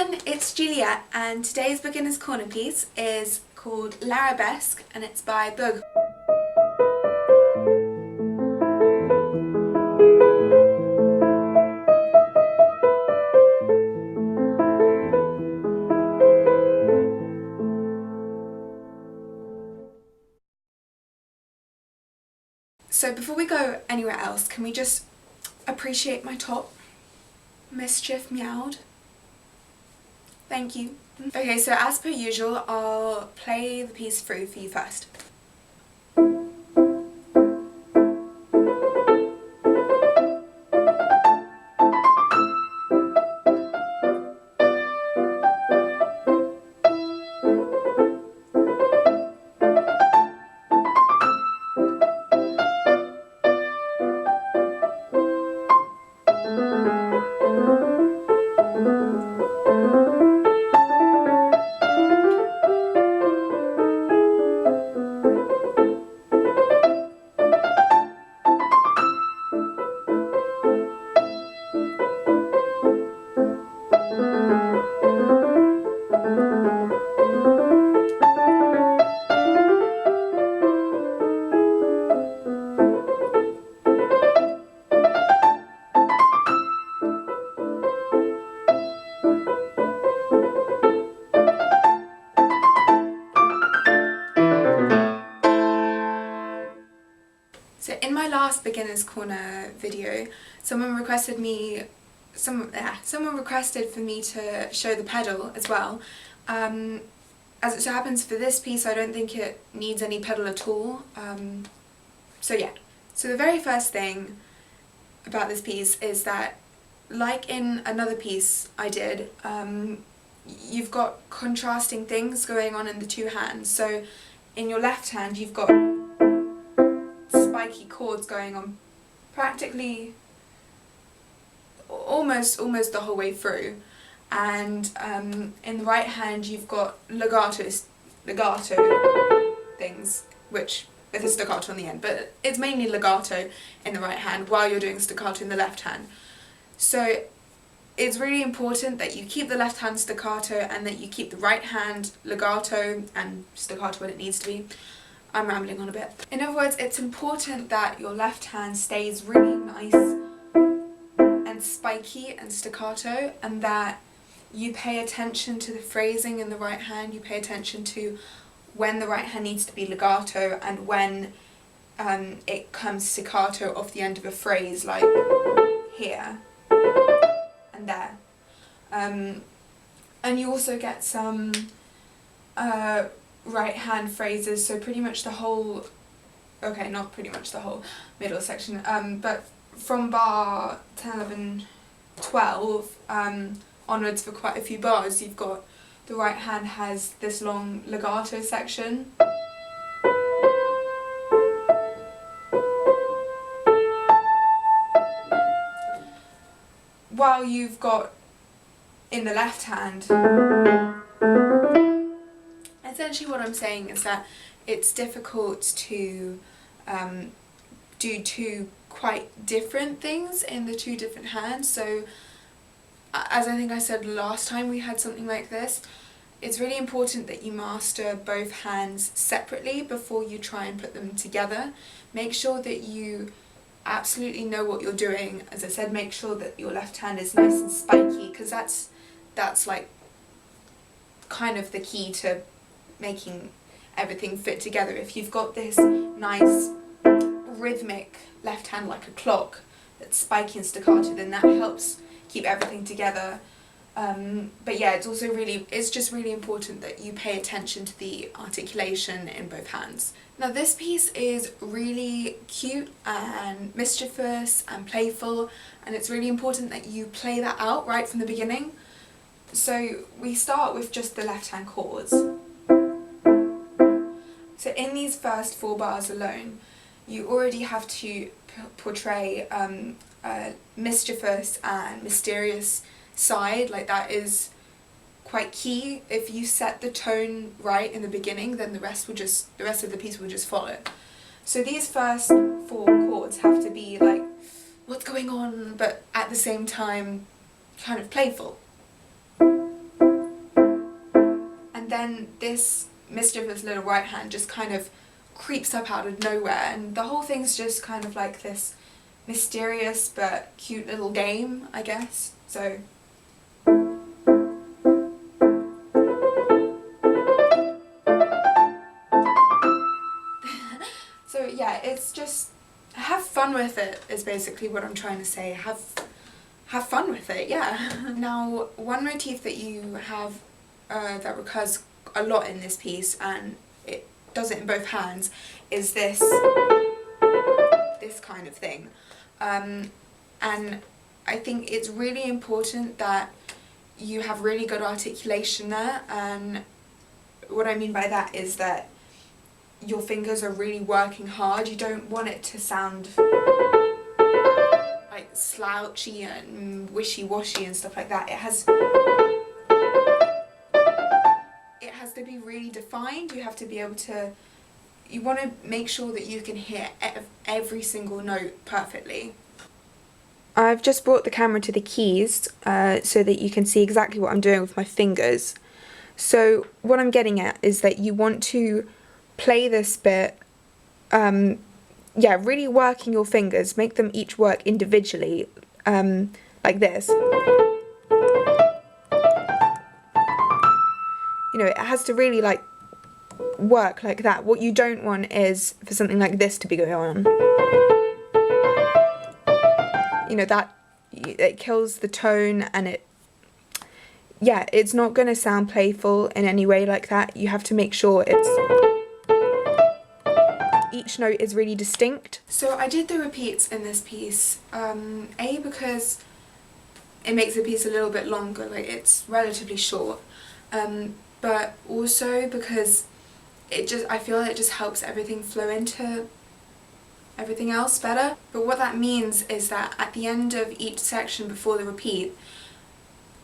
everyone, it's Juliette and today's beginner's corner piece is called Arabesque and it's by Bug. So before we go anywhere else, can we just appreciate my top? Mischief meowed. Thank you. Okay, so as per usual, I'll play the piece through for you first. So in my last beginner's corner video, someone requested for me to show the pedal as well. As it so happens for this piece, I don't think it needs any pedal at all. So yeah. So the very first thing about this piece is that, like in another piece I did, you've got contrasting things going on in the two hands. So in your left hand you've got spiky chords going on practically almost the whole way through, and in the right hand you've got legato things, which with a staccato on the end, but it's mainly legato in the right hand while you're doing staccato in the left hand. So it's really important that you keep the left hand staccato and that you keep the right hand legato and staccato when it needs to be. I'm rambling on a bit. In other words, it's important that your left hand stays really nice and spiky and staccato, and that you pay attention to the phrasing in the right hand. You pay attention to when the right hand needs to be legato and when it comes staccato off the end of a phrase, like here and there. And you also get some right hand phrases, so pretty much the whole, okay, not pretty much the whole middle section, but from bar 10, 11, 12 onwards for quite a few bars, you've got the right hand has this long legato section. While you've got in the left hand, essentially what I'm saying is that it's difficult to do two quite different things in the two different hands. So as I think I said last time we had something like this, it's really important that you master both hands separately before you try and put them together. Make sure that you absolutely know what you're doing. As I said, make sure that your left hand is nice and spiky, because that's like kind of the key to making everything fit together. If you've got this nice rhythmic left hand like a clock that's spiky and staccato, then that helps keep everything together. But yeah, it's just really important that you pay attention to the articulation in both hands. Now this piece is really cute and mischievous and playful, and it's really important that you play that out right from the beginning. So we start with just the left hand chords. So in these first 4 bars alone, you already have to portray a mischievous and mysterious side. Like, that is quite key. If you set the tone right in the beginning, then the rest of the piece will just follow. So these first 4 chords have to be like, what's going on, but at the same time kind of playful. then this mischievous little right hand just kind of creeps up out of nowhere, and the whole thing's just kind of like this mysterious but cute little game, I guess. So so yeah, it's just have fun with it is basically what I'm trying to say. Have fun with it, yeah. Now, one motif that you have that recurs a lot in this piece, and it does it in both hands, is this kind of thing. And I think it's really important that you have really good articulation there, and what I mean by that is that your fingers are really working hard. You don't want it to sound like slouchy and wishy-washy and stuff like that. It has to be really defined. You have to be able to, you want to make sure that you can hit every single note perfectly. I've just brought the camera to the keys so that you can see exactly what I'm doing with my fingers. So what I'm getting at is that you want to play this bit, yeah, really working your fingers, make them each work individually, like this. You know, it has to really like work like that. What you don't want is for something like this to be going on. You know, that it kills the tone, and it's not going to sound playful in any way like that. You have to make sure each note is really distinct. So I did the repeats in this piece, because it makes the piece a little bit longer, like it's relatively short, but also because I feel it just helps everything flow into everything else better. But what that means is that at the end of each section before the repeat,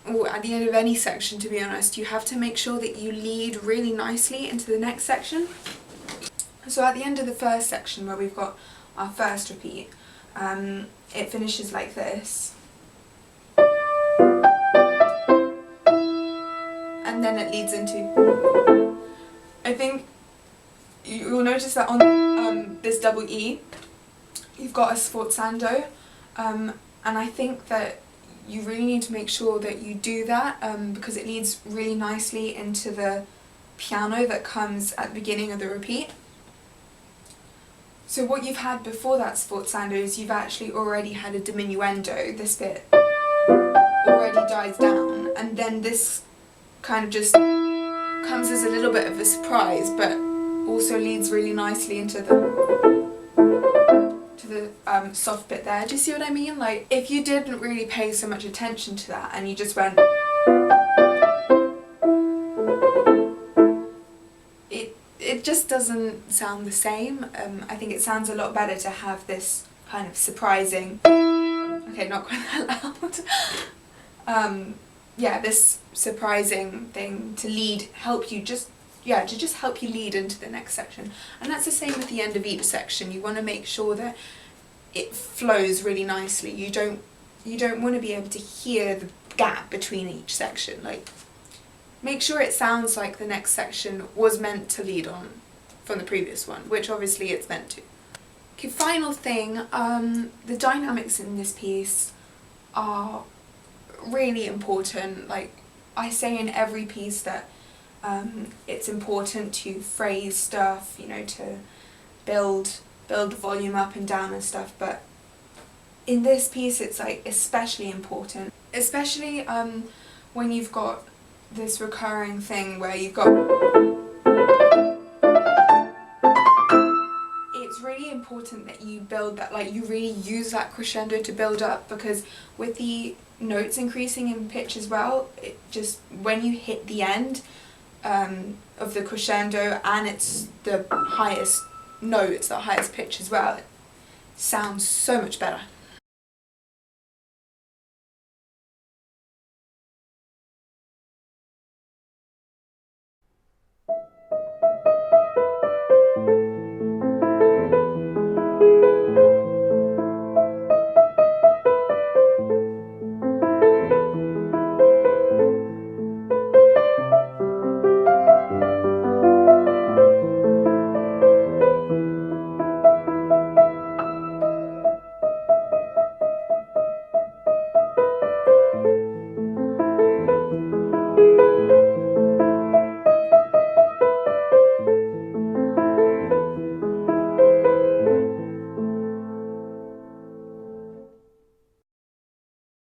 or at the end of any section to be honest, you have to make sure that you lead really nicely into the next section. So at the end of the first section, where we've got our first repeat, it finishes like this. And then it leads into, I think you'll notice that on this double E, you've got a sforzando, and I think that you really need to make sure that you do that, because it leads really nicely into the piano that comes at the beginning of the repeat. So what you've had before that sforzando is you've actually already had a diminuendo. This bit already dies down, and then this kind of just comes as a little bit of a surprise, but also leads really nicely into the soft bit there. Do you see what I mean? Like, if you didn't really pay so much attention to that and you just went, it just doesn't sound the same. I think it sounds a lot better to have this kind of surprising, okay, not quite that loud, yeah, this surprising thing to help you lead into the next section. And that's the same with the end of each section. You want to make sure that it flows really nicely. You don't want to be able to hear the gap between each section. Like, make sure it sounds like the next section was meant to lead on from the previous one, which obviously it's meant to. Okay, final thing, the dynamics in this piece are really important. Like I say in every piece that it's important to phrase stuff, you know, to build the volume up and down and stuff, but in this piece it's like especially important, especially when you've got this recurring thing where you've got, it's really important that you build that, like you really use that crescendo to build up, because with the notes increasing in pitch as well, it just, when you hit the end of the crescendo and it's the highest note, it's the highest pitch as well, it sounds so much better.